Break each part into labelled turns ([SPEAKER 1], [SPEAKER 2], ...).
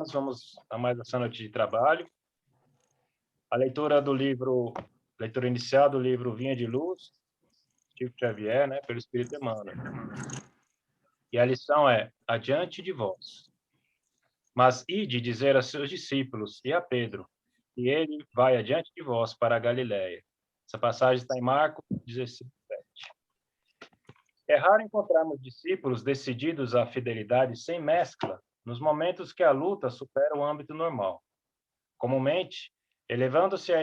[SPEAKER 1] Vamos a mais essa noite de trabalho. A leitura inicial do livro Vinha de Luz, Chico Xavier, pelo Espírito Emmanuel. E a lição é: adiante de vós. Mas ide dizer a seus discípulos e a Pedro, que ele vai adiante de vós para a Galiléia. Essa passagem está em Marcos 16:7. É raro encontrarmos discípulos decididos à fidelidade sem mescla, nos momentos que a luta supera o âmbito normal. Comumente, elevando-se a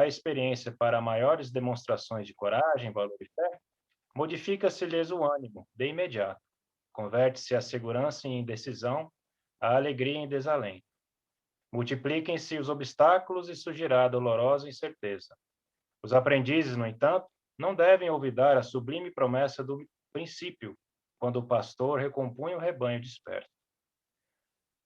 [SPEAKER 1] experiência para maiores demonstrações de coragem, valor e fé, modifica-se-lhes o ânimo, de imediato. Converte-se a segurança em indecisão, a alegria em desalento. Multipliquem-se os obstáculos e surgirá a dolorosa incerteza. Os aprendizes, no entanto, não devem olvidar a sublime promessa do princípio, quando o pastor recompunha o rebanho disperso.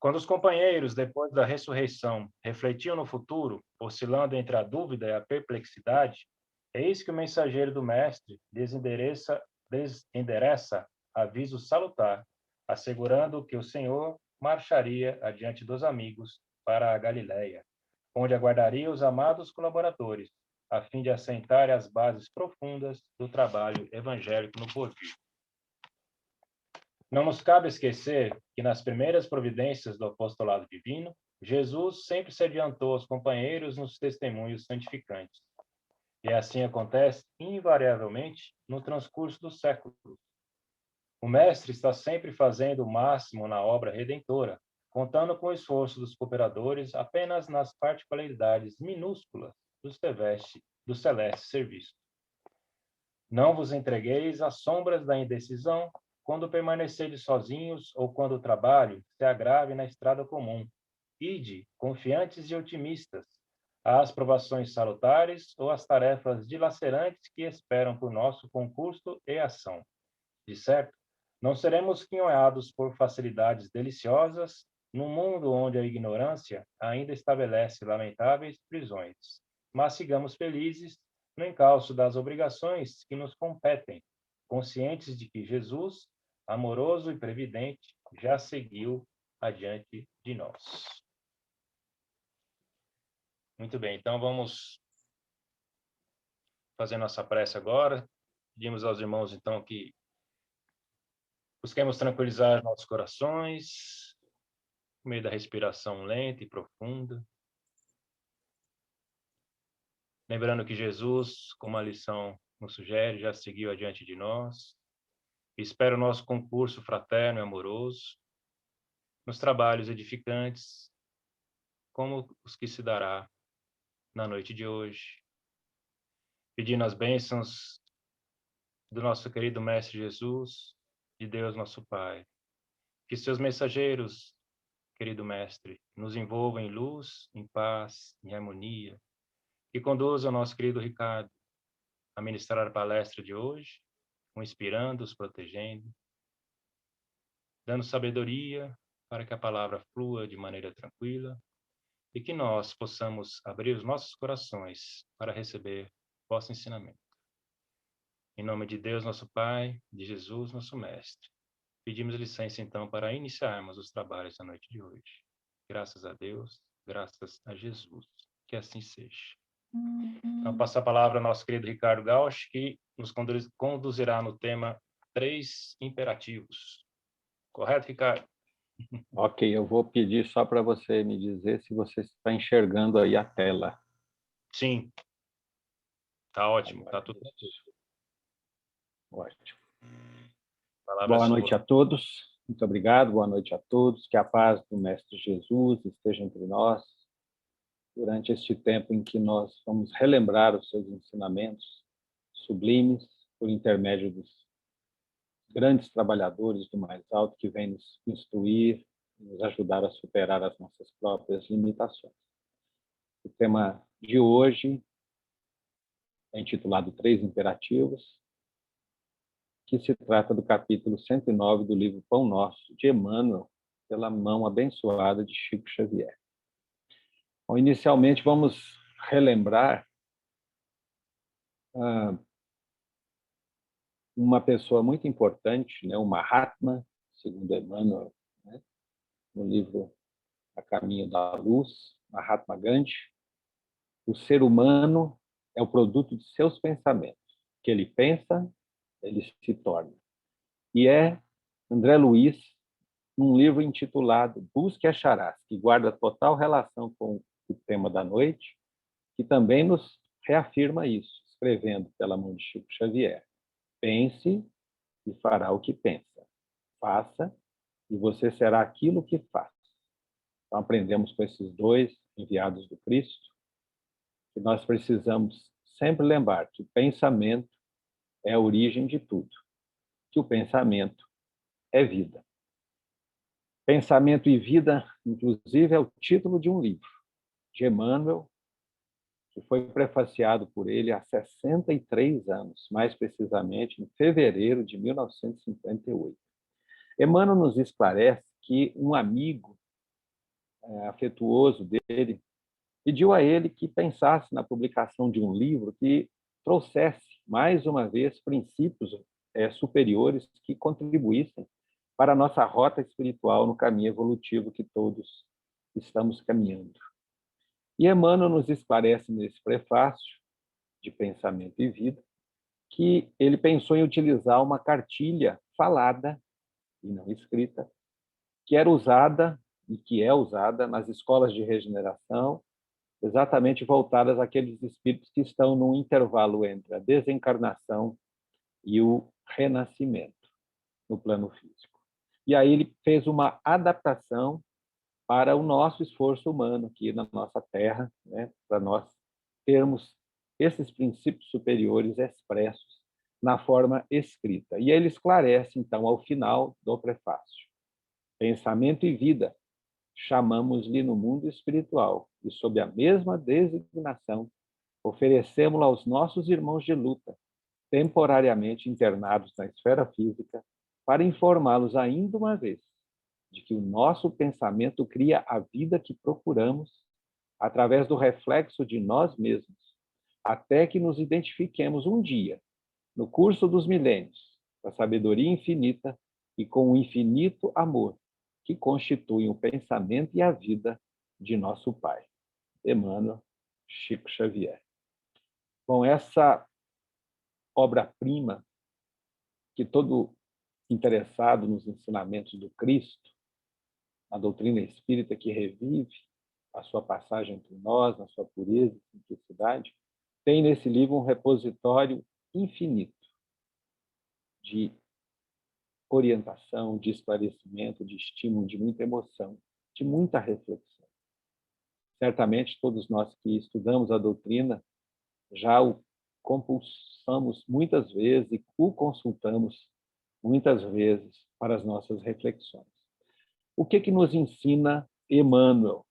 [SPEAKER 1] Quando os companheiros, depois da ressurreição, refletiam no futuro, oscilando entre a dúvida e a perplexidade, eis que o mensageiro do Mestre lhes endereça aviso salutar, assegurando que o Senhor marcharia adiante dos amigos para a Galiléia, onde aguardaria os amados colaboradores, a fim de assentar as bases profundas do trabalho evangélico no porvir. Não nos cabe esquecer que, nas primeiras providências do apostolado divino, Jesus sempre se adiantou aos companheiros nos testemunhos santificantes. E assim acontece, invariavelmente, no transcurso dos séculos. O Mestre está sempre fazendo o máximo na obra redentora, contando com o esforço dos cooperadores apenas nas particularidades minúsculas do celeste serviço. Não vos entregueis às sombras da indecisão, quando permanecerdes sozinhos ou quando o trabalho se agrave na estrada comum. Ide, confiantes e otimistas, às provações salutares ou às tarefas dilacerantes que esperam por nosso concurso e ação. De certo, não seremos quinhoados por facilidades deliciosas num mundo onde a ignorância ainda estabelece lamentáveis prisões, mas sigamos felizes no encalço das obrigações que nos competem, conscientes de que Jesus, amoroso e previdente, já seguiu adiante de nós. Muito bem, então vamos fazer nossa prece agora. Pedimos aos irmãos, então, que busquemos tranquilizar nossos corações, por meio da respiração lenta e profunda. Lembrando que Jesus, como a lição nos sugere, já seguiu adiante de nós. Espera o nosso concurso fraterno e amoroso, nos trabalhos edificantes, como os que se dará na noite de hoje. Pedindo as bênçãos do nosso querido Mestre Jesus, de Deus nosso Pai. Que seus mensageiros, querido Mestre, nos envolvam em luz, em paz, em harmonia. Que conduza o nosso querido Ricardo a ministrar a palestra de hoje, o inspirando, os protegendo, dando sabedoria para que a palavra flua de maneira tranquila e que nós possamos abrir os nossos corações para receber vosso ensinamento. Em nome de Deus, nosso Pai, de Jesus, nosso Mestre, pedimos licença, então, para iniciarmos os trabalhos da noite de hoje. Graças a Deus, graças a Jesus. Que assim seja. Então, passo a palavra ao nosso querido Ricardo Gauch, que nos conduzirá no tema 3 imperativos. Correto, Ricardo?
[SPEAKER 2] Ok, eu vou pedir só para você me dizer se você está enxergando aí a tela.
[SPEAKER 1] Sim. Tá ótimo, tá tudo.
[SPEAKER 2] Ótimo.
[SPEAKER 1] Palavra
[SPEAKER 2] Boa
[SPEAKER 1] sua.
[SPEAKER 2] noite a todos. Muito obrigado. Boa noite a todos. Que a paz do Mestre Jesus esteja entre nós durante este tempo em que nós vamos relembrar os seus ensinamentos sublimes por intermédio dos grandes trabalhadores do mais alto que vêm nos instruir, nos ajudar a superar as nossas próprias limitações. O tema de hoje é intitulado 3 Imperativos, que se trata do capítulo 109 do livro Pão Nosso, de Emmanuel, pela mão abençoada de Chico Xavier. Bom, inicialmente, vamos relembrar uma pessoa muito importante, o Mahatma, segundo Emmanuel, no livro A Caminho da Luz, Mahatma Gandhi, o ser humano é o produto de seus pensamentos. O que ele pensa, ele se torna. E é André Luiz, num livro intitulado Busque Acharás, que guarda total relação com o tema da noite, que também nos reafirma isso, escrevendo pela mão de Chico Xavier. Pense e fará o que pensa. Faça e você será aquilo que faz. Então, aprendemos com esses dois enviados do Cristo que nós precisamos sempre lembrar que o pensamento é a origem de tudo, que o pensamento é vida. Pensamento e Vida, inclusive, é o título de um livro, de Emmanuel, que foi prefaciado por ele há 63 anos, mais precisamente em fevereiro de 1958. Emmanuel nos esclarece que um amigo afetuoso dele pediu a ele que pensasse na publicação de um livro que trouxesse, mais uma vez, princípios superiores que contribuíssem para a nossa rota espiritual no caminho evolutivo que todos estamos caminhando. E Emmanuel nos esclarece nesse prefácio de Pensamento e Vida que ele pensou em utilizar uma cartilha falada e não escrita, que era usada e que é usada nas escolas de regeneração, exatamente voltadas àqueles espíritos que estão no intervalo entre a desencarnação e o renascimento no plano físico. E aí ele fez uma adaptação para o nosso esforço humano aqui na nossa Terra, né, para nós termos esses princípios superiores expressos na forma escrita. E ele esclarece, então, ao final do prefácio: Pensamento e Vida, chamamos-lhe no mundo espiritual, e sob a mesma designação, oferecemos-la aos nossos irmãos de luta, temporariamente internados na esfera física, para informá-los ainda uma vez de que o nosso pensamento cria a vida que procuramos através do reflexo de nós mesmos, até que nos identifiquemos um dia, no curso dos milênios, com a sabedoria infinita e com o infinito amor que constituem o pensamento e a vida de nosso Pai. Emmanuel, Chico Xavier. Bom, essa obra-prima que todo interessado nos ensinamentos do Cristo, a doutrina espírita que revive a sua passagem entre nós, na sua pureza e simplicidade, tem nesse livro um repositório infinito de orientação, de esclarecimento, de estímulo, de muita emoção, de muita reflexão. Certamente, todos nós que estudamos a doutrina já o compulsamos muitas vezes e o consultamos muitas vezes para as nossas reflexões. O que nos ensina Emmanuel,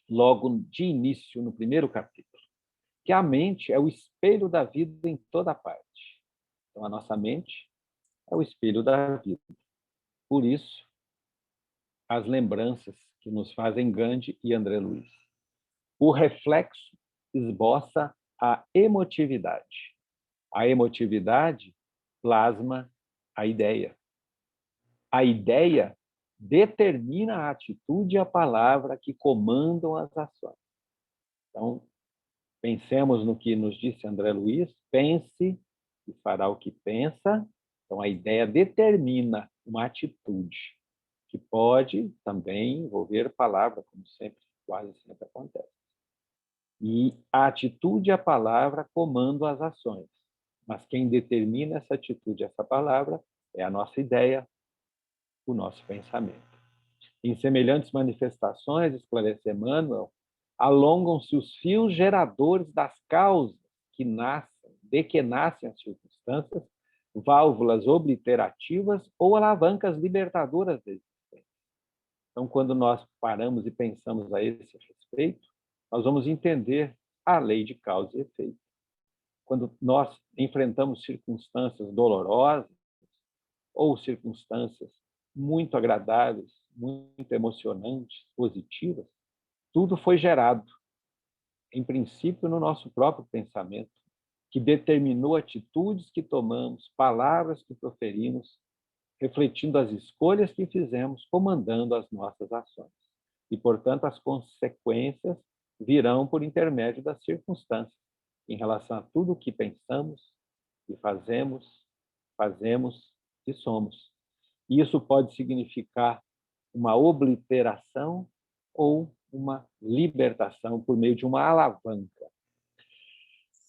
[SPEAKER 2] logo de início, no primeiro capítulo? Que a mente é o espelho da vida em toda parte. Então, a nossa mente é o espelho da vida. Por isso, as lembranças que nos fazem Gandhi e André Luiz. O reflexo esboça a emotividade. A emotividade plasma a ideia. A ideia determina a atitude e a palavra que comandam as ações. Então, pensemos no que nos disse André Luiz: pense e fará o que pensa. Então, a ideia determina uma atitude, que pode também envolver palavra, como sempre, quase sempre acontece. E a atitude e a palavra comandam as ações. Mas quem determina essa atitude, essa palavra, é a nossa ideia, o nosso pensamento. Em semelhantes manifestações, esclarece Emmanuel, alongam-se os fios geradores das causas de que nascem as circunstâncias, válvulas obliterativas ou alavancas libertadoras da existência. Então, quando nós paramos e pensamos a esse respeito, nós vamos entender a lei de causa e efeito. Quando nós enfrentamos circunstâncias dolorosas ou circunstâncias muito agradáveis, muito emocionantes, positivas, tudo foi gerado, em princípio, no nosso próprio pensamento, que determinou atitudes que tomamos, palavras que proferimos, refletindo as escolhas que fizemos, comandando as nossas ações. e, portanto, as consequências virão por intermédio das circunstâncias, em relação a tudo o que pensamos e fazemos e somos. E isso pode significar uma obliteração ou uma libertação por meio de uma alavanca.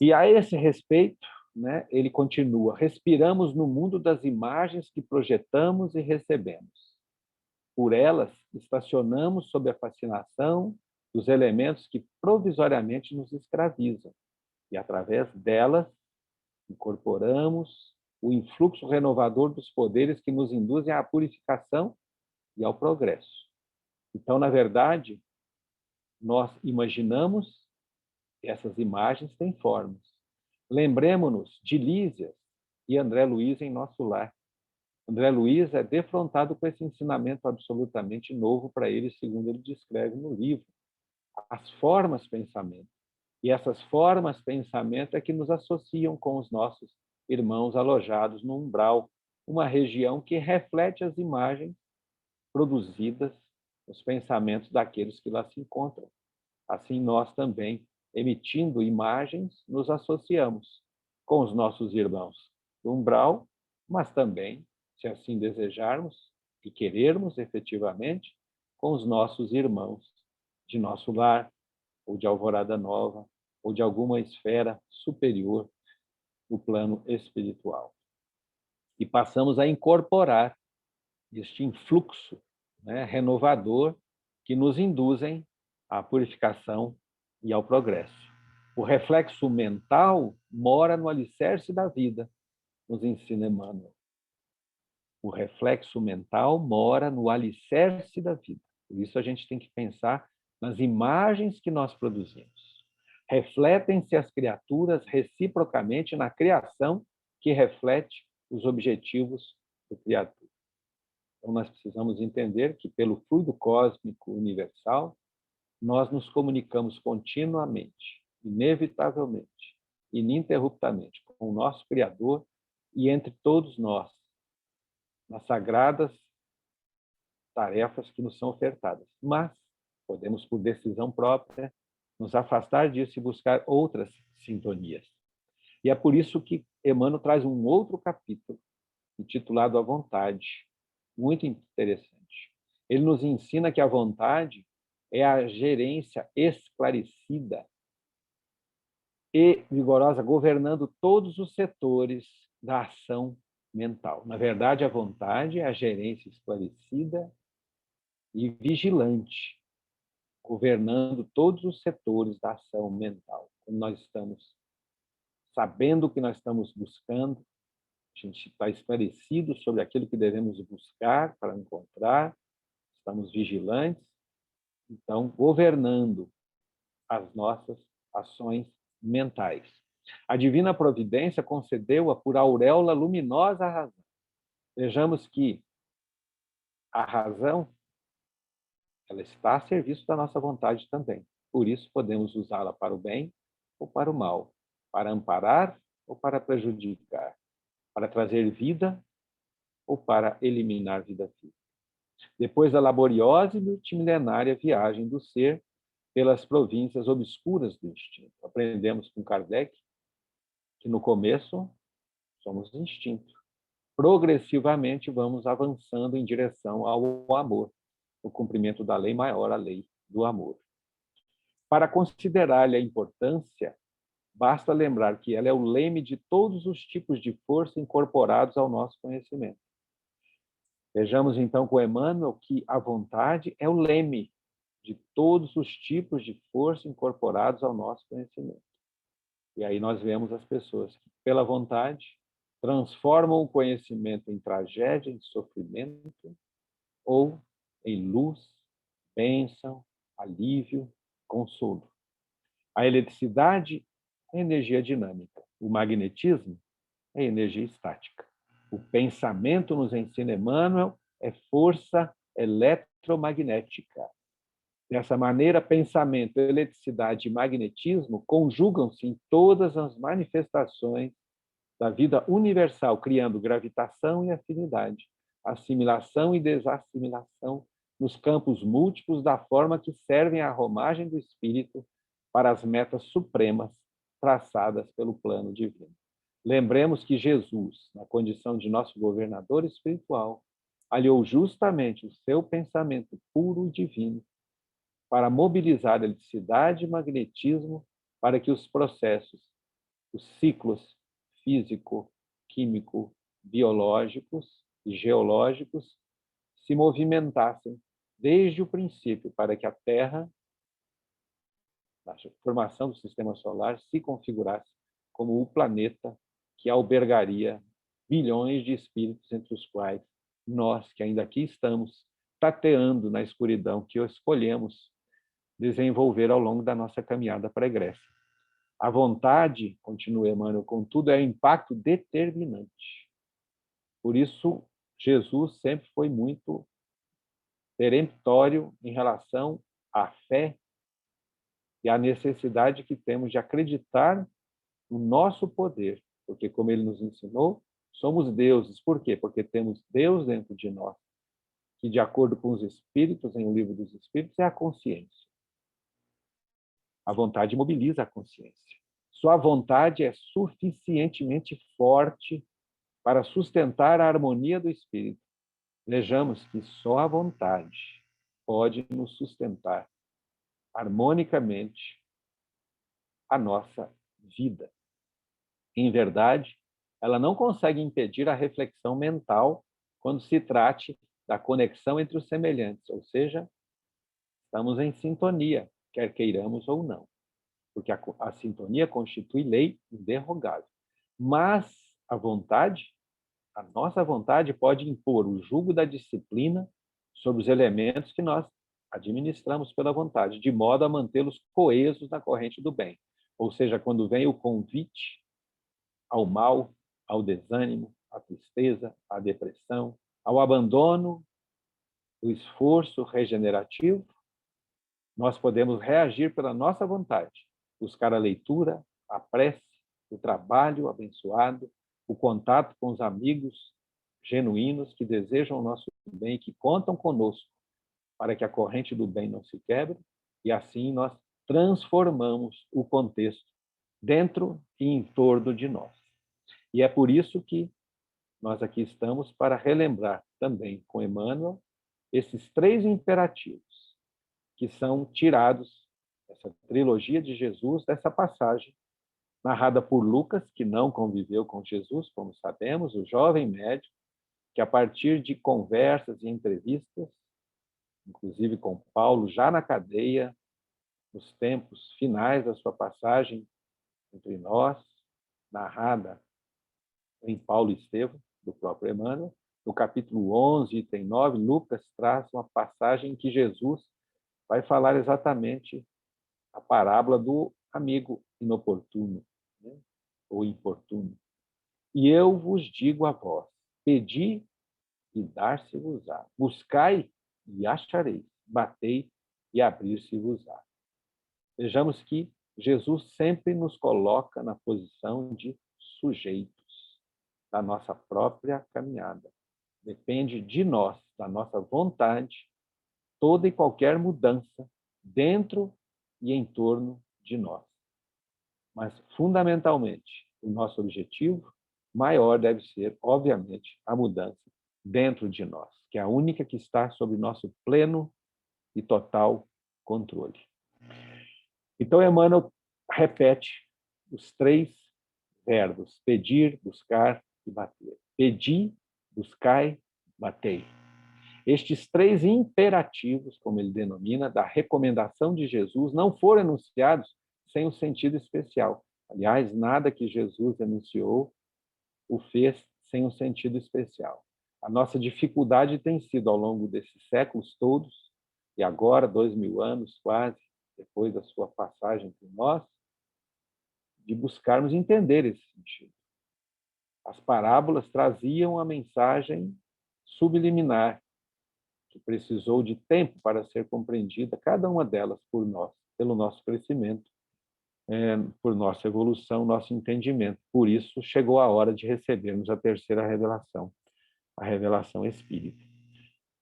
[SPEAKER 2] E a esse respeito, né, ele continua: respiramos no mundo das imagens que projetamos e recebemos. Por elas, estacionamos sob a fascinação dos elementos que provisoriamente nos escravizam. E, através delas, incorporamos o influxo renovador dos poderes que nos induzem à purificação e ao progresso. Então, na verdade, nós imaginamos e essas imagens têm formas. Lembremos-nos de Lísias e André Luiz em nosso lar. André Luiz é defrontado com esse ensinamento absolutamente novo para ele, segundo ele descreve no livro, as formas pensamento. E essas formas pensamento é que nos associam com os nossos irmãos alojados no umbral, uma região que reflete as imagens produzidas nos pensamentos daqueles que lá se encontram. Assim, nós também, emitindo imagens, nos associamos com os nossos irmãos do umbral, mas também, se assim desejarmos e querermos efetivamente, com os nossos irmãos de nosso lar, ou de Alvorada Nova, ou de alguma esfera superior no plano espiritual. E passamos a incorporar este influxo, né, renovador que nos induzem à purificação e ao progresso. O reflexo mental mora no alicerce da vida, nos ensina Emmanuel. O reflexo mental mora no alicerce da vida. Por isso a gente tem que pensar nas imagens que nós produzimos. Refletem-se as criaturas reciprocamente na criação que reflete os objetivos do Criador. Então, nós precisamos entender que, pelo fluido cósmico universal, nós nos comunicamos continuamente, inevitavelmente, ininterruptamente, com o nosso Criador e entre todos nós, nas sagradas tarefas que nos são ofertadas. Mas podemos, por decisão própria, nos afastar disso e buscar outras sintonias. E é por isso que Emmanuel traz um outro capítulo, intitulado A Vontade, muito interessante. Ele nos ensina que a vontade é a gerência esclarecida e vigorosa, governando todos os setores da ação mental. Na verdade, a vontade é a gerência esclarecida e vigilante, governando todos os setores da ação mental. Quando nós estamos sabendo o que nós estamos buscando, a gente está esclarecido sobre aquilo que devemos buscar para encontrar, estamos vigilantes, então, governando as nossas ações mentais. A divina providência concedeu-a por auréola luminosa à razão. Vejamos que a razão, ela está a serviço da nossa vontade também. Por isso, podemos usá-la para o bem ou para o mal, para amparar ou para prejudicar, para trazer vida ou para eliminar vida física. Depois da laboriosa e multimilenária viagem do ser pelas províncias obscuras do instinto. Aprendemos com Kardec que no começo somos instinto. Progressivamente vamos avançando em direção ao amor, no cumprimento da lei maior, a lei do amor. Para considerar-lhe a importância, basta lembrar que ela é o leme de todos os tipos de força incorporados ao nosso conhecimento. Vejamos então com Emmanuel que a vontade é o leme de todos os tipos de força incorporados ao nosso conhecimento. E aí nós vemos as pessoas que, pela vontade, transformam o conhecimento em tragédia, em sofrimento, ou em luz, bênção, alívio, consolo. A eletricidade é energia dinâmica. O magnetismo é energia estática. O pensamento, nos ensina Emmanuel, é força eletromagnética. Dessa maneira, pensamento, eletricidade e magnetismo conjugam-se em todas as manifestações da vida universal, criando gravitação e afinidade, assimilação e desassimilação, nos campos múltiplos da forma que servem à romagem do espírito para as metas supremas traçadas pelo plano divino. Lembremos que Jesus, na condição de nosso governador espiritual, aliou justamente o seu pensamento puro e divino para mobilizar eletricidade e magnetismo para que os processos, os ciclos físico, químico, biológicos e geológicos se movimentassem desde o princípio para que a Terra, na formação do sistema solar, se configurasse como o planeta que albergaria bilhões de espíritos, entre os quais nós, que ainda aqui estamos, tateando na escuridão que escolhemos desenvolver ao longo da nossa caminhada pregressa. A vontade, continua Emmanuel, contudo, é um impacto determinante. Por isso, Jesus sempre foi muito peremptório em relação à fé e à necessidade que temos de acreditar no nosso poder, porque, como ele nos ensinou, somos deuses. Por quê? Porque temos Deus dentro de nós, que, de acordo com os Espíritos, em O Livro dos Espíritos, é a consciência. A vontade mobiliza a consciência. Sua vontade é suficientemente forte para sustentar a harmonia do espírito. Vejamos que só a vontade pode nos sustentar harmonicamente a nossa vida. Em verdade, ela não consegue impedir a reflexão mental quando se trate da conexão entre os semelhantes, ou seja, estamos em sintonia, quer queiramos ou não, porque a sintonia constitui lei inderrogável. Mas a vontade, a nossa vontade, pode impor o jugo da disciplina sobre os elementos que nós administramos pela vontade, de modo a mantê-los coesos na corrente do bem. Ou seja, quando vem o convite ao mal, ao desânimo, à tristeza, à depressão, ao abandono, o esforço regenerativo, nós podemos reagir pela nossa vontade, buscar a leitura, a prece, o trabalho abençoado, o contato com os amigos genuínos que desejam o nosso bem e que contam conosco para que a corrente do bem não se quebre, e assim nós transformamos o contexto dentro e em torno de nós. E é por isso que nós aqui estamos para relembrar também com Emmanuel esses 3 imperativos que são tirados dessa trilogia de Jesus, dessa passagem narrada por Lucas, que não conviveu com Jesus, como sabemos, o jovem médico, que a partir de conversas e entrevistas, inclusive com Paulo, já na cadeia, nos tempos finais da sua passagem entre nós, narrada em Paulo e Estevão, do próprio Emmanuel, no capítulo 11, item 9, Lucas traz uma passagem em que Jesus vai falar exatamente a parábola do amigo inoportuno, né? Ou importuno. E eu vos digo a vós, pedi e dar-se-vos-á, buscai e achareis, batei e abrir-se-vos-á. Vejamos que Jesus sempre nos coloca na posição de sujeitos da nossa própria caminhada. Depende de nós, da nossa vontade, toda e qualquer mudança dentro e em torno de nós. Mas, fundamentalmente, o nosso objetivo maior deve ser, obviamente, a mudança dentro de nós, que é a única que está sob nosso pleno e total controle. Então, Emmanuel repete os 3 verbos: pedir, buscar e bater. Pedi, buscai, batei. Estes 3 imperativos, como ele denomina, da recomendação de Jesus, não foram enunciados sem um sentido especial. Aliás, nada que Jesus enunciou o fez sem um sentido especial. A nossa dificuldade tem sido, ao longo desses séculos todos, e agora, 2000 anos quase, depois da sua passagem por nós, de buscarmos entender esse sentido. As parábolas traziam a mensagem subliminar, que precisou de tempo para ser compreendida, cada uma delas por nós, pelo nosso crescimento, por nossa evolução, nosso entendimento. Por isso, chegou a hora de recebermos a terceira revelação, a revelação espírita.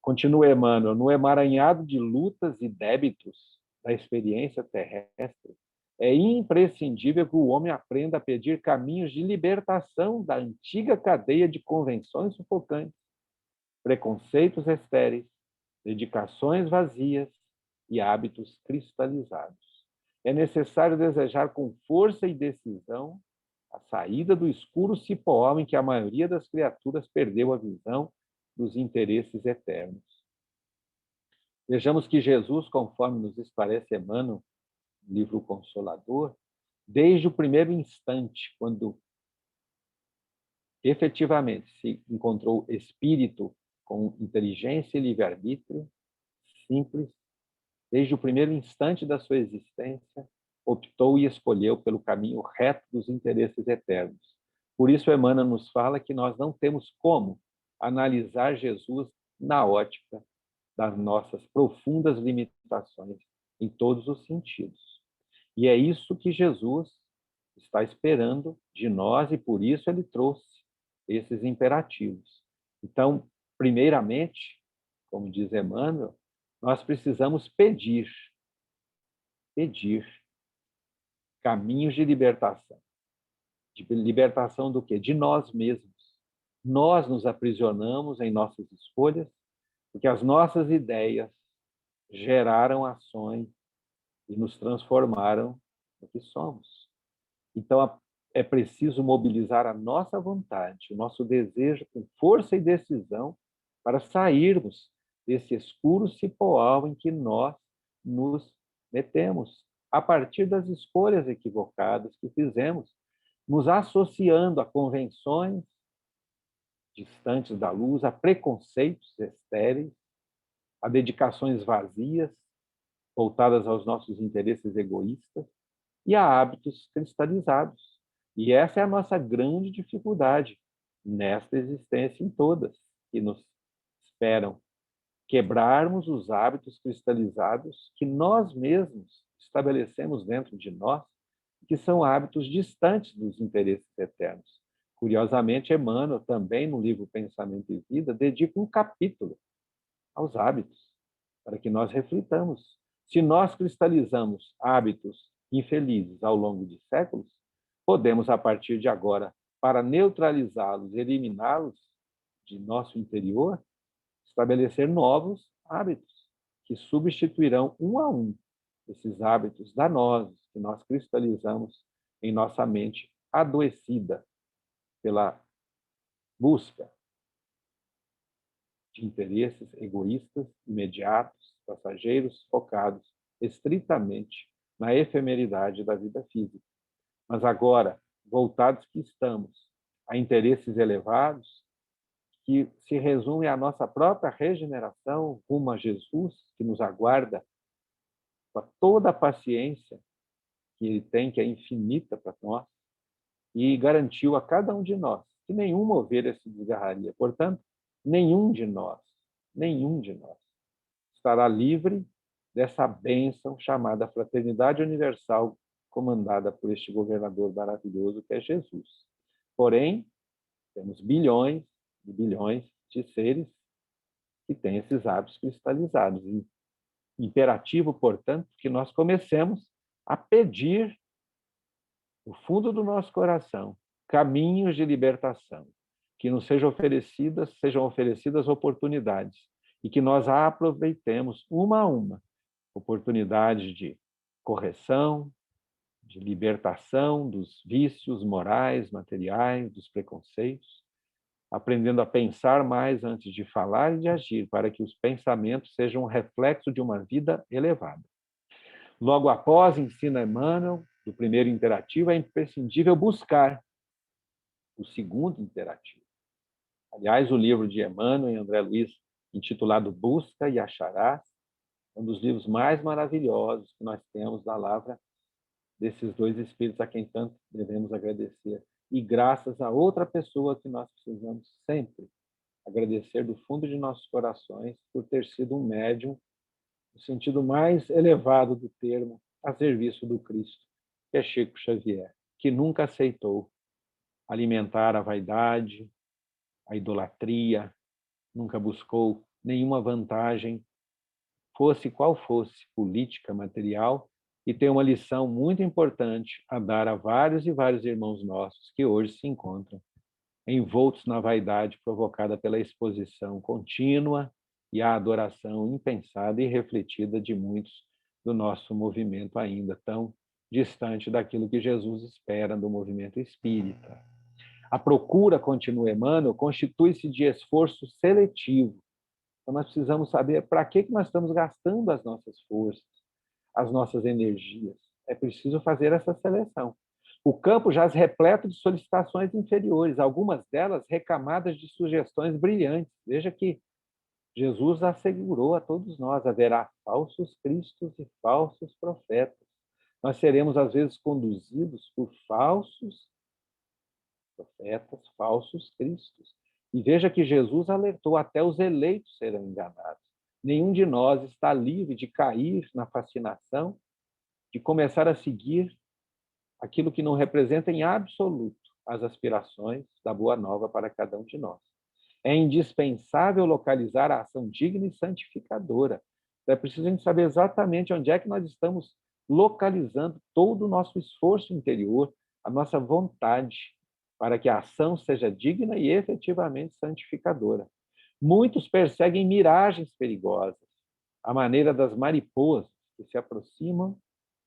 [SPEAKER 2] Continua Emmanuel, no emaranhado de lutas e débitos da experiência terrestre, é imprescindível que o homem aprenda a pedir caminhos de libertação da antiga cadeia de convenções sufocantes, preconceitos estéreis, dedicações vazias e hábitos cristalizados. É necessário desejar com força e decisão a saída do escuro cipoal em que a maioria das criaturas perdeu a visão dos interesses eternos. Vejamos que Jesus, conforme nos esclarece Emmanuel, no livro Consolador, desde o primeiro instante, quando efetivamente se encontrou espírito com inteligência e livre-arbítrio, simples, desde o primeiro instante da sua existência, optou e escolheu pelo caminho reto dos interesses eternos. Por isso, Emmanuel nos fala que nós não temos como analisar Jesus na ótica das nossas profundas limitações em todos os sentidos. E é isso que Jesus está esperando de nós e por isso ele trouxe esses imperativos. Então, primeiramente, como diz Emmanuel, nós precisamos pedir caminhos de libertação. De libertação do quê? De nós mesmos. Nós nos aprisionamos em nossas escolhas, porque as nossas ideias geraram ações e nos transformaram no que somos. Então, é preciso mobilizar a nossa vontade, o nosso desejo com força e decisão para sairmos desse escuro cipoal em que nós nos metemos, a partir das escolhas equivocadas que fizemos, nos associando a convenções distantes da luz, a preconceitos estéreis, a dedicações vazias, voltadas aos nossos interesses egoístas, e a hábitos cristalizados. E essa é a nossa grande dificuldade nesta existência em todas, que nos esperam. Quebrarmos os hábitos cristalizados que nós mesmos estabelecemos dentro de nós, que são hábitos distantes dos interesses eternos. Curiosamente, Emmanuel, também no livro Pensamento e Vida, dedica um capítulo aos hábitos, para que nós reflitamos. Se nós cristalizamos hábitos infelizes ao longo de séculos, podemos, a partir de agora, para neutralizá-los, eliminá-los de nosso interior, estabelecer novos hábitos que substituirão um a um esses hábitos danosos que nós cristalizamos em nossa mente adoecida pela busca de interesses egoístas, imediatos, passageiros, focados estritamente na efemeridade da vida física. Mas agora, voltados que estamos a interesses elevados, que se resume à nossa própria regeneração rumo a Jesus, que nos aguarda com toda a paciência que ele tem, que é infinita para nós, e garantiu a cada um de nós que nenhuma ovelha se desgarraria. Portanto, nenhum de nós estará livre dessa bênção chamada Fraternidade Universal, comandada por este governador maravilhoso que é Jesus. Porém, temos bilhões e bilhões de seres que têm esses hábitos cristalizados. Imperativo, portanto, que nós comecemos a pedir, no fundo do nosso coração, caminhos de libertação, que nos sejam oferecidas oportunidades e que nós aproveitemos uma a uma oportunidades de correção, de libertação dos vícios morais, materiais, dos preconceitos, aprendendo a pensar mais antes de falar e de agir, para que os pensamentos sejam um reflexo de uma vida elevada. Logo após, ensina Emmanuel, do primeiro imperativo, é imprescindível buscar o segundo imperativo. Aliás, o livro de Emmanuel e André Luiz, intitulado Busca e Acharás, é um dos livros mais maravilhosos que nós temos da lavra desses dois espíritos a quem tanto devemos agradecer. E graças a outra pessoa que nós precisamos sempre agradecer do fundo de nossos corações por ter sido um médium, no sentido mais elevado do termo, a serviço do Cristo, que é Chico Xavier, que nunca aceitou alimentar a vaidade, a idolatria, nunca buscou nenhuma vantagem, fosse qual fosse, política, material, e tem uma lição muito importante a dar a vários e vários irmãos nossos que hoje se encontram envoltos na vaidade provocada pela exposição contínua e a adoração impensada e refletida de muitos do nosso movimento ainda tão distante daquilo que Jesus espera do movimento espírita. A procura, continua Emmanuel, constitui-se de esforço seletivo. Então, nós precisamos saber para que nós estamos gastando as nossas forças, as nossas energias. É preciso fazer essa seleção. O campo jaz repleto de solicitações inferiores, algumas delas recamadas de sugestões brilhantes. Veja que Jesus assegurou a todos nós: haverá falsos cristos e falsos profetas. Nós seremos, às vezes, conduzidos por falsos profetas, falsos cristos. E veja que Jesus alertou: até os eleitos serão enganados. Nenhum de nós está livre de cair na fascinação, de começar a seguir aquilo que não representa em absoluto as aspirações da Boa Nova para cada um de nós. É indispensável localizar a ação digna e santificadora. É preciso a gente saber exatamente onde é que nós estamos localizando todo o nosso esforço interior, a nossa vontade, para que a ação seja digna e efetivamente santificadora. Muitos perseguem miragens perigosas, à maneira das mariposas que se aproximam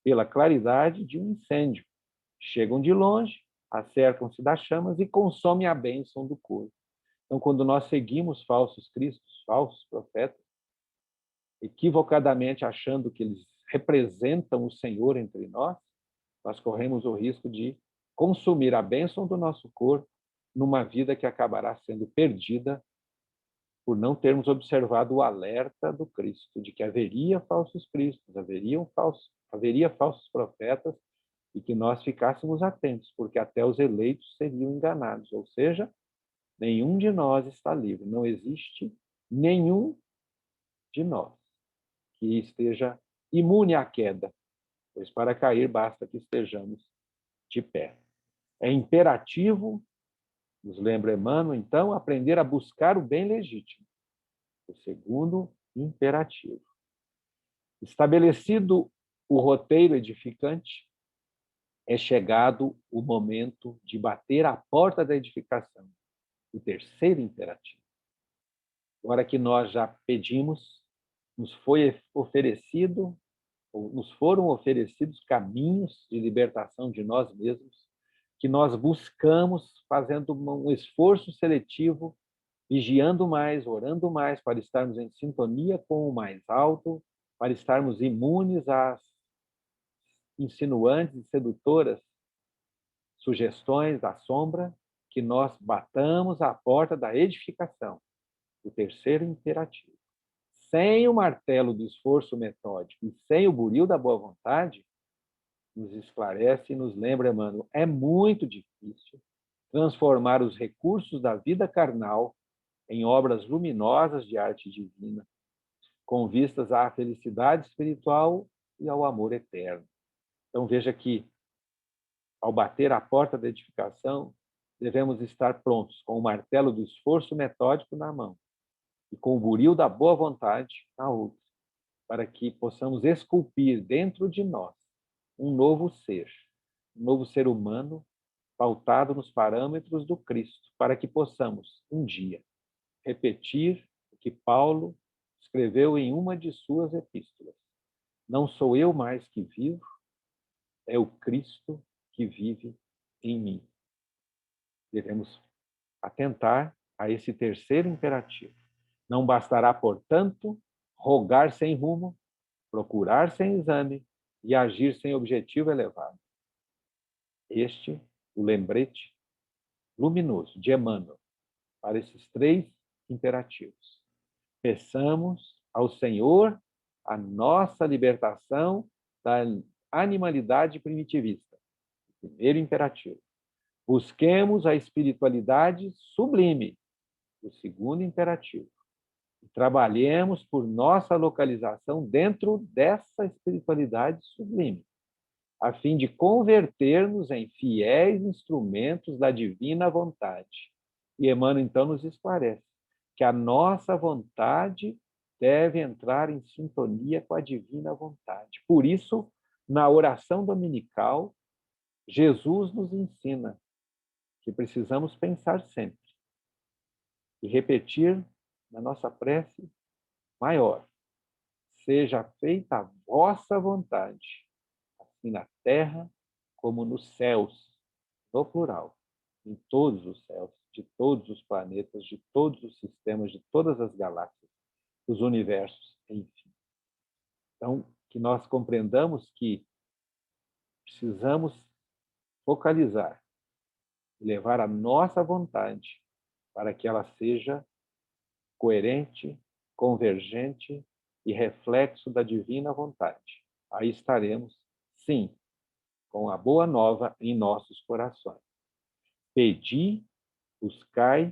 [SPEAKER 2] pela claridade de um incêndio. Chegam de longe, acercam-se das chamas e consomem a bênção do corpo. Então, quando nós seguimos falsos cristos, falsos profetas, equivocadamente achando que eles representam o Senhor entre nós, nós corremos o risco de consumir a bênção do nosso corpo numa vida que acabará sendo perdida por não termos observado o alerta do Cristo, de que haveria falsos cristos, haveria falsos profetas, e que nós ficássemos atentos, porque até os eleitos seriam enganados, ou seja, nenhum de nós está livre, não existe nenhum de nós que esteja imune à queda, pois para cair basta que estejamos de pé. É imperativo, nos lembra Emmanuel, então, aprender a buscar o bem legítimo. O segundo imperativo. Estabelecido o roteiro edificante, é chegado o momento de bater à porta da edificação. O terceiro imperativo. Agora que nós já pedimos, nos foram oferecidos caminhos de libertação de nós mesmos, que nós buscamos fazendo um esforço seletivo, vigiando mais, orando mais, para estarmos em sintonia com o mais alto, para estarmos imunes às insinuantes e sedutoras sugestões da sombra, que nós batamos à porta da edificação. O terceiro imperativo. Sem o martelo do esforço metódico e sem o buril da boa vontade, nos esclarece e nos lembra, Emmanuel, é muito difícil transformar os recursos da vida carnal em obras luminosas de arte divina, com vistas à felicidade espiritual e ao amor eterno. Então veja que, ao bater à porta da edificação, devemos estar prontos, com o martelo do esforço metódico na mão e com o buril da boa vontade na outra, para que possamos esculpir dentro de nós um novo ser humano, pautado nos parâmetros do Cristo, para que possamos, um dia, repetir o que Paulo escreveu em uma de suas epístolas. Não sou eu mais que vivo, é o Cristo que vive em mim. Devemos atentar a esse terceiro imperativo. Não bastará, portanto, rogar sem rumo, procurar sem exame e agir sem objetivo elevado. Este, o lembrete luminoso de Emmanuel para esses três imperativos. Peçamos ao Senhor a nossa libertação da animalidade primitivista. Primeiro imperativo. Busquemos a espiritualidade sublime. O segundo imperativo. Trabalhemos por nossa localização dentro dessa espiritualidade sublime, a fim de converter-nos em fiéis instrumentos da divina vontade. E Emmanuel, então, nos esclarece. que a nossa vontade deve entrar em sintonia com a divina vontade. Por isso, na oração dominical, Jesus nos ensina que precisamos pensar sempre e repetir na nossa prece maior: seja feita a vossa vontade, assim na terra como nos céus, no plural, em todos os céus, de todos os planetas, de todos os sistemas, de todas as galáxias, dos universos, enfim. Então, que nós compreendamos que precisamos focalizar e levar a nossa vontade para que ela seja coerente, convergente e reflexo da divina vontade. Aí estaremos, sim, com a boa nova em nossos corações. Pedi, buscai,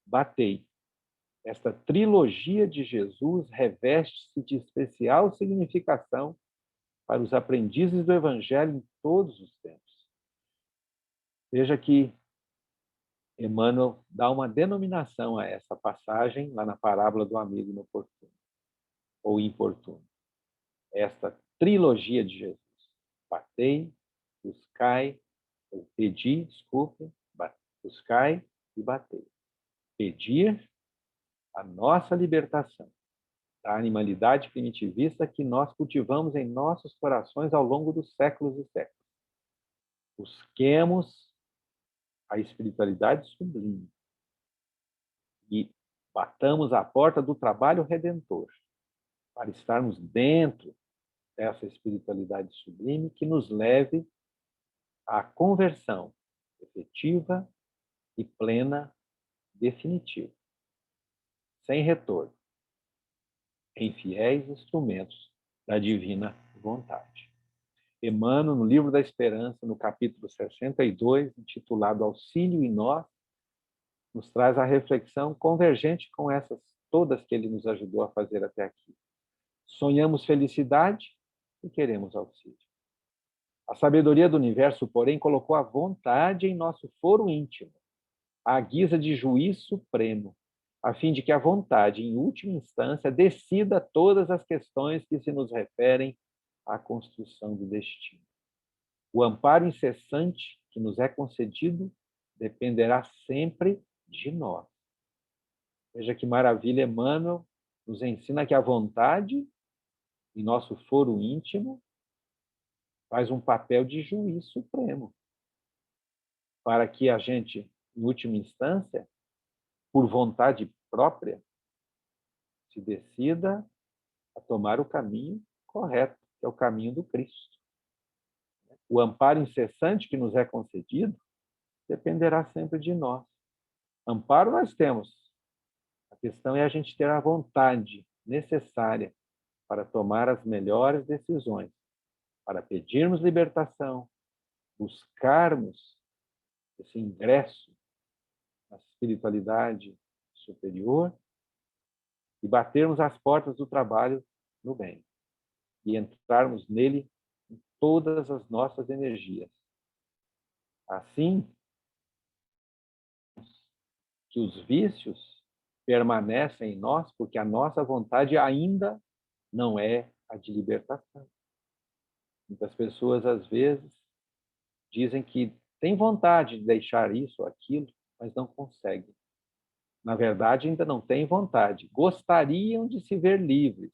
[SPEAKER 2] batei. Esta trilogia de Jesus reveste-se de especial significação para os aprendizes do Evangelho em todos os tempos. Veja que Emmanuel dá uma denominação a essa passagem lá na parábola do amigo inoportuno, ou importuno. Esta trilogia de Jesus. Batei, buscai, ou pedi, desculpe, buscai e batei. Pedir a nossa libertação da animalidade primitivista que nós cultivamos em nossos corações ao longo dos séculos e séculos. Busquemos a espiritualidade sublime e batamos a porta do trabalho redentor para estarmos dentro dessa espiritualidade sublime que nos leve à conversão efetiva e plena, definitiva, sem retorno, em fiéis instrumentos da divina vontade. Emmanuel, no Livro da Esperança, no capítulo 62, intitulado Auxílio em Nós, nos traz a reflexão convergente com essas todas que ele nos ajudou a fazer até aqui. Sonhamos felicidade e queremos auxílio. A sabedoria do universo, porém, colocou a vontade em nosso foro íntimo, à guisa de juiz supremo, a fim de que a vontade, em última instância, decida todas as questões que se nos referem à construção do destino. O amparo incessante que nos é concedido dependerá sempre de nós. Veja que maravilha, Emmanuel nos ensina que a vontade, em nosso foro íntimo, faz um papel de juiz supremo, para que a gente, em última instância, por vontade própria, se decida a tomar o caminho correto, que é o caminho do Cristo. O amparo incessante que nos é concedido dependerá sempre de nós. Amparo nós temos. A questão é a gente ter a vontade necessária para tomar as melhores decisões, para pedirmos libertação, buscarmos esse ingresso na espiritualidade superior e batermos as portas do trabalho no bem e entrarmos nele em todas as nossas energias. Assim, que os vícios permanecem em nós porque a nossa vontade ainda não é a de libertação. Muitas pessoas, às vezes, dizem que têm vontade de deixar isso ou aquilo, mas não conseguem. Na verdade, ainda não têm vontade. Gostariam de se ver livres,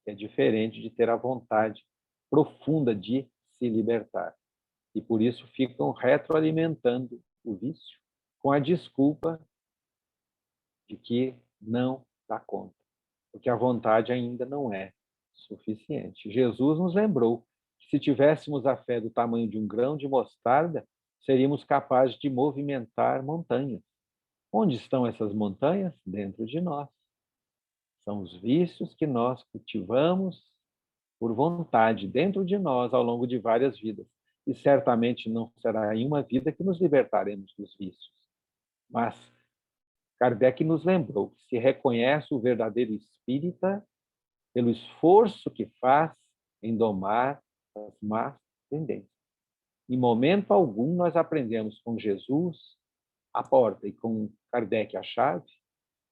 [SPEAKER 2] que é diferente de ter a vontade profunda de se libertar. E por isso ficam retroalimentando o vício com a desculpa de que não dá conta, porque a vontade ainda não é suficiente. Jesus nos lembrou que se tivéssemos a fé do tamanho de um grão de mostarda, seríamos capazes de movimentar montanhas. Onde estão essas montanhas? Dentro de nós. São os vícios que nós cultivamos por vontade dentro de nós ao longo de várias vidas. E certamente não será em uma vida que nos libertaremos dos vícios. Mas Kardec nos lembrou que se reconhece o verdadeiro espírita pelo esforço que faz em domar as más tendências. Em momento algum nós aprendemos com Jesus a porta e com Kardec a chave,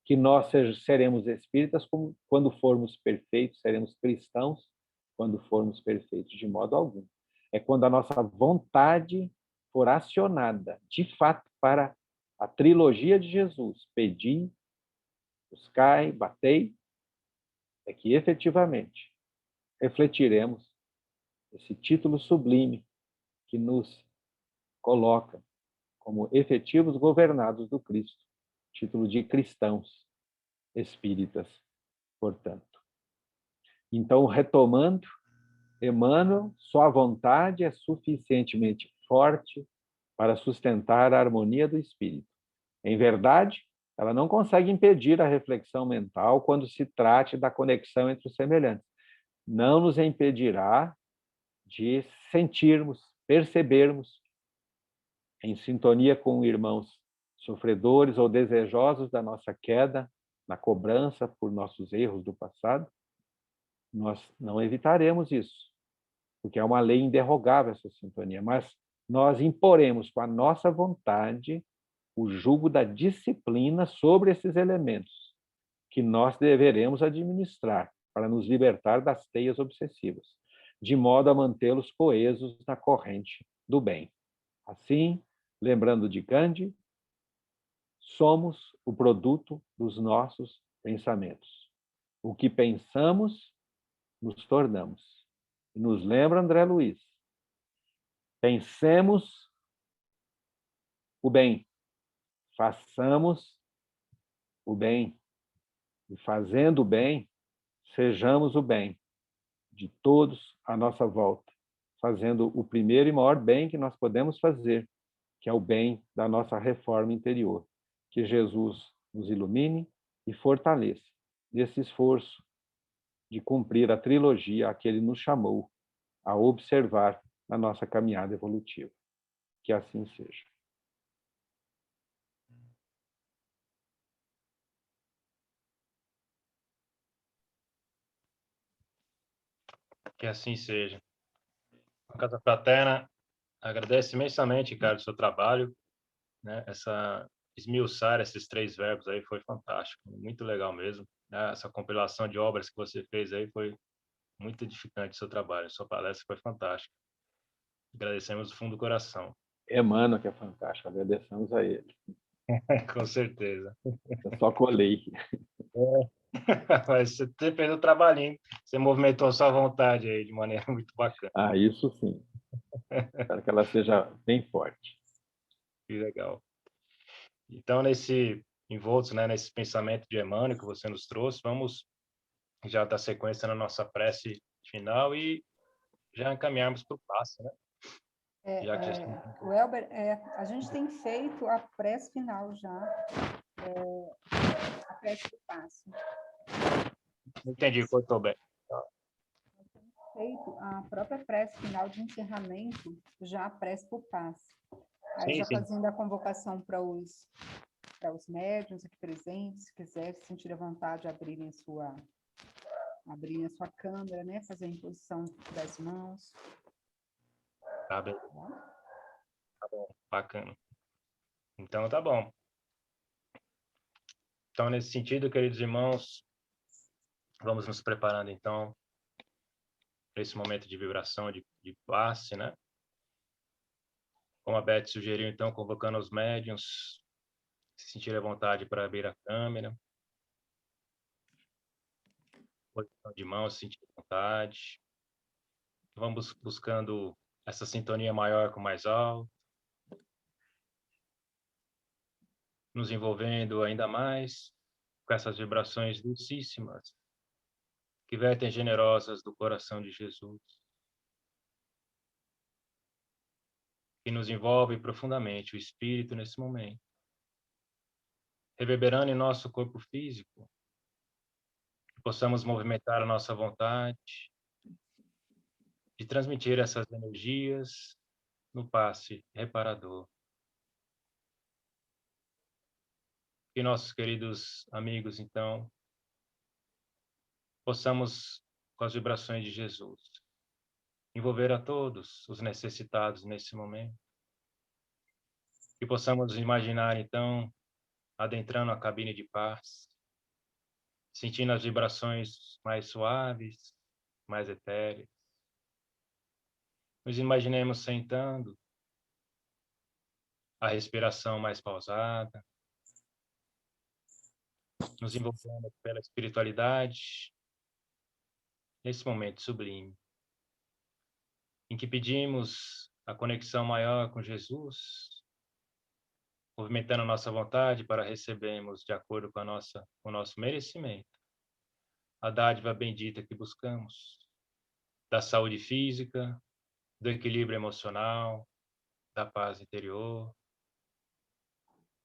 [SPEAKER 2] que nós seremos espíritas quando formos perfeitos, seremos cristãos quando formos perfeitos, de modo algum. É quando a nossa vontade for acionada, de fato, para a trilogia de Jesus, pedi, buscai, batei, é que efetivamente refletiremos esse título sublime que nos coloca como efetivos governados do Cristo, título de cristãos espíritas, portanto. Então, retomando, Emmanuel, sua vontade é suficientemente forte para sustentar a harmonia do espírito. Em verdade, ela não consegue impedir a reflexão mental quando se trate da conexão entre os semelhantes. Não nos impedirá de sentirmos, percebermos, em sintonia com irmãos sofredores ou desejosos da nossa queda, na cobrança por nossos erros do passado, nós não evitaremos isso, porque é uma lei inderrogável essa sintonia, mas nós imporemos com a nossa vontade o jugo da disciplina sobre esses elementos que nós deveremos administrar para nos libertar das teias obsessivas, de modo a mantê-los coesos na corrente do bem. Assim, lembrando de Gandhi, somos o produto dos nossos pensamentos. O que pensamos, nos tornamos. E nos lembra André Luiz, pensemos o bem, façamos o bem, e fazendo o bem, sejamos o bem de todos à nossa volta, fazendo o primeiro e maior bem que nós podemos fazer, que é o bem da nossa reforma interior. Que Jesus nos ilumine e fortaleça nesse esforço de cumprir a trilogia a que ele nos chamou a observar na nossa caminhada evolutiva. Que assim seja.
[SPEAKER 1] Que assim seja. A Casa Fraterna agradece imensamente, Ricardo, o seu trabalho, né? Esmiuçar esses 3 verbos aí foi fantástico, muito legal mesmo, né? Essa compilação de obras que você fez aí foi muito edificante o seu trabalho, sua palestra foi fantástica. Agradecemos do fundo do coração.
[SPEAKER 2] Emmanuel, que é fantástico, agradecemos a ele.
[SPEAKER 1] Com certeza.
[SPEAKER 2] Eu só colei.
[SPEAKER 1] Mas você fez o trabalhinho, você movimentou a sua vontade aí de maneira muito bacana.
[SPEAKER 2] Ah, isso sim. Espero que ela seja bem forte.
[SPEAKER 1] Que legal. Então, envoltos, né, nesse pensamento de Emmanuel que você nos trouxe, vamos já dar sequência na nossa prece final e já encaminharmos para o passe, né? Já que já estamos...
[SPEAKER 3] O Elber, a gente tem feito a prece final já, a prece do passe.
[SPEAKER 1] Entendi, cortou bem.
[SPEAKER 3] Feito a própria prece final de encerramento, já a prece por passe. Aí
[SPEAKER 1] Sim,
[SPEAKER 3] já
[SPEAKER 1] sim.
[SPEAKER 3] fazendo a convocação para os médiuns aqui presentes, se quiser sentir a vontade de abrirem a sua câmera, né? Fazer a imposição das mãos.
[SPEAKER 1] Tá bem. Tá bom, bacana. Então, tá bom. Então, nesse sentido, queridos irmãos, vamos nos preparando, então, para esse momento de vibração, de passe, né? Como a Beth sugeriu, então, convocando os médiuns, se sentirem à vontade para abrir a câmera. Posição de mão, se sentir à vontade. Vamos buscando essa sintonia maior com o mais alto. Nos envolvendo ainda mais com essas vibrações dulcíssimas que vertem generosas do coração de Jesus, que nos envolve profundamente o espírito nesse momento, reverberando em nosso corpo físico, que possamos movimentar a nossa vontade de transmitir essas energias no passe reparador. Que nossos queridos amigos, então, possamos, com as vibrações de Jesus, envolver a todos os necessitados nesse momento. Que possamos imaginar, então, adentrando a cabine de paz, sentindo as vibrações mais suaves, mais etéreas. Nos imaginemos sentando, a respiração mais pausada, nos envolvendo pela espiritualidade, nesse momento sublime, em que pedimos a conexão maior com Jesus, movimentando a nossa vontade para recebermos de acordo com o nosso merecimento, a dádiva bendita que buscamos, da saúde física, do equilíbrio emocional, da paz interior,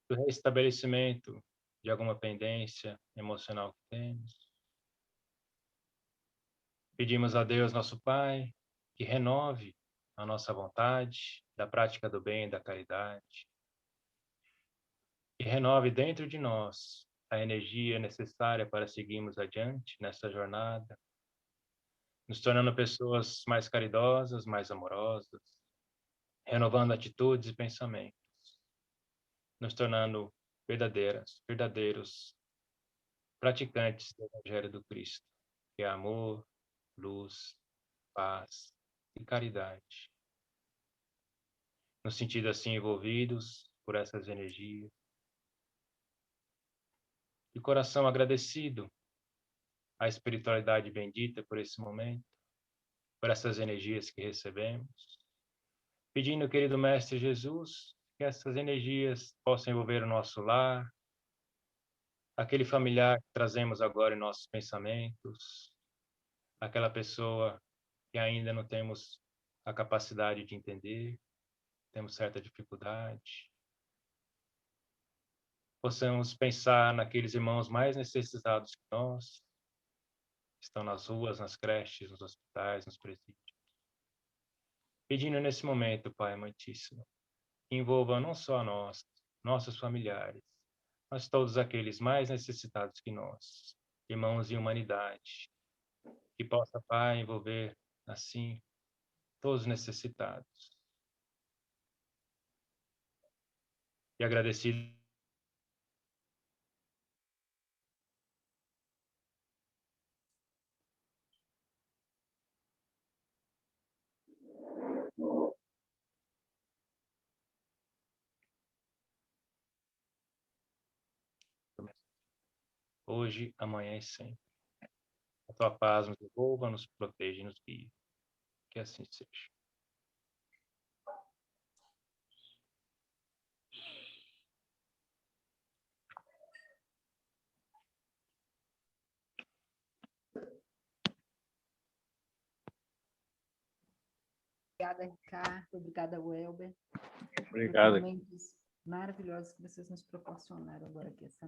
[SPEAKER 1] do restabelecimento de alguma pendência emocional que temos. Pedimos a Deus, nosso Pai, que renove a nossa vontade da prática do bem e da caridade, e renove dentro de nós a energia necessária para seguirmos adiante nessa jornada, nos tornando pessoas mais caridosas, mais amorosas, renovando atitudes e pensamentos, nos tornando verdadeiros praticantes do Evangelho do Cristo, que é amor, luz, paz e caridade. Nos sentindo assim envolvidos por essas energias. De coração agradecido à espiritualidade bendita por esse momento, por essas energias que recebemos. Pedindo, querido Mestre Jesus, que essas energias possam envolver o nosso lar, aquele familiar que trazemos agora em nossos pensamentos, aquela pessoa que ainda não temos a capacidade de entender, temos certa dificuldade. Possamos pensar naqueles irmãos mais necessitados que nós, que estão nas ruas, nas creches, nos hospitais, nos presídios. Pedindo nesse momento, Pai Amantíssimo, que envolva não só nós, nossos familiares, mas todos aqueles mais necessitados que nós, irmãos em humanidade, que possa, Pai, envolver, assim, todos necessitados. E agradecido hoje, amanhã e sempre. A tua paz nos envolva, nos proteja e nos guie. Que assim seja.
[SPEAKER 3] Obrigada, Ricardo. Obrigada, Welber.
[SPEAKER 2] Obrigado.
[SPEAKER 3] Por momentos maravilhosos que vocês nos proporcionaram agora aqui essa